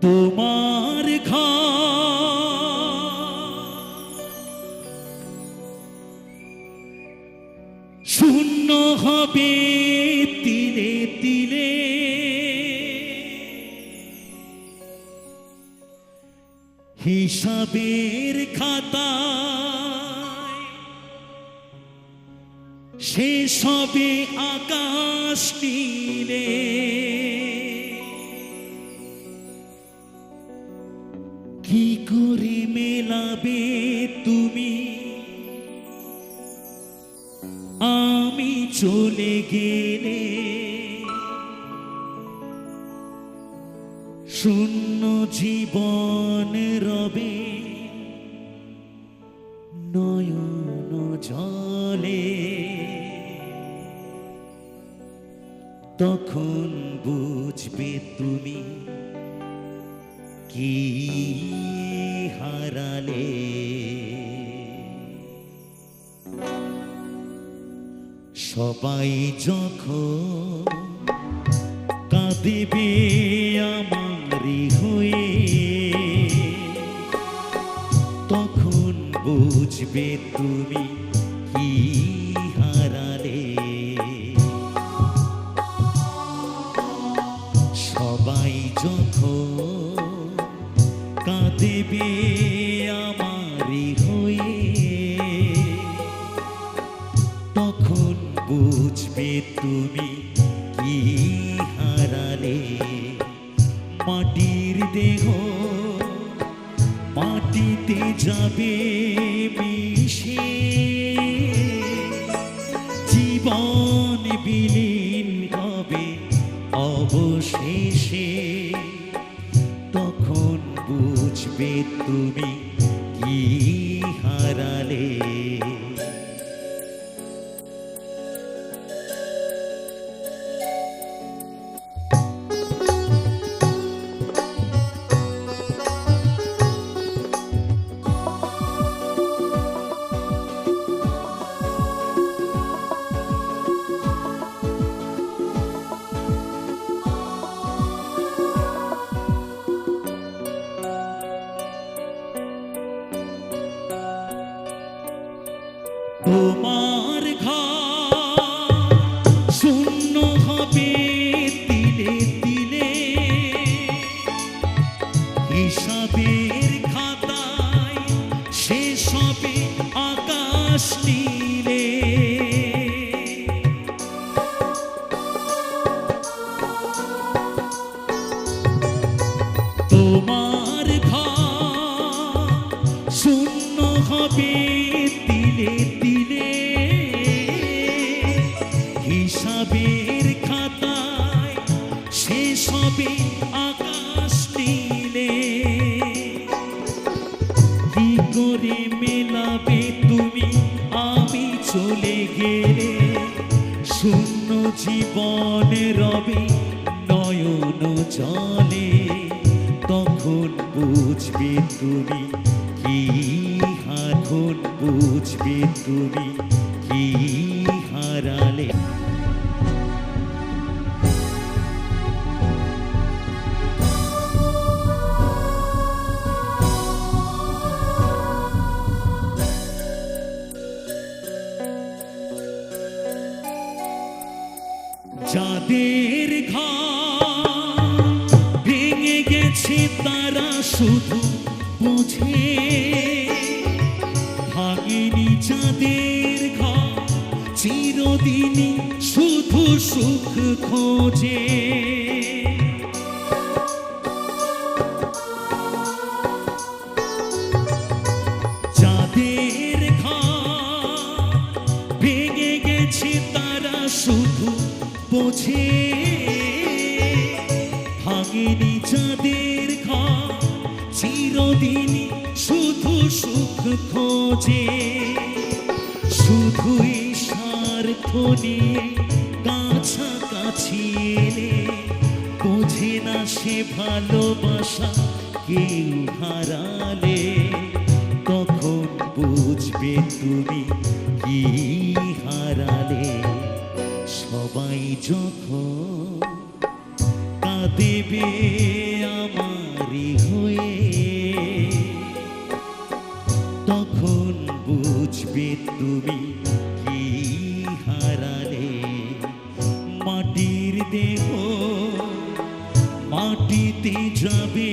তোমার ঘর শূন্য হবে তিলে তিলে, হিসাবের খাতায় শেষ হবে আকাশ নীলে। কি করে মেলাবে তুমি আমি চলে গেলে? শূন্য জীবন রবে নয়ন জলে, তখন বুঝবে তুমি কি হারালে। সবাই যখন কাঁদিবে আমারই হয়ে, তখন বুঝবে তুমি কি হারালে। সবাই যখন কাঁদিবে আমারই হয়ে, তখন বুঝবে তুমি কি হারালে। মাটির দেহ মাটিতে যাবে মিশে, জীবন বিলীন হবে অবশেষে, তখন বুঝবে তুমি কি হারালে। তোমার ঘর শূন্য হবে তিলে তিলে, হিসাবের খাতায় শেষ হবে আকাশ নীলে। তোমার ঘর শূন্য হবে তিলে তিলে, হিসাবের খাতায় শেষ হবে আকাশ নীলে। কি করে মেলাবে তুমি আমি চলে গেলে? শূন্য জীবন রবে নয়ন জলে, তখন বুঝবে তুমি কি এখন বুঝবে তুমি কি হারালে। যাদের ঘর ভেঙে গেছে তারা শুধু বুঝে, ভাঙেনি যাদের ঘর চিরদিনই শুধু সুখ খোঁজে। যাদের ঘর ভেঙে গেছে তারা শুধু বোঝে, ভাঙেনি যাদের ঘর চিরদিনই শুধু সুখ খোঁজে। শুধুই স্বার্থ নিয়ে কাছাকাছি এলে বোঝে না সে ভালোবাসা কেউ হারালে, তখন বুঝবে তুমি কি হারালে। সবাই যখন কাঁদেবে আমারই হয়ে, তখন বুঝবে তুমি কি হারালে। মাটির দেহ মাটিতে যাবে,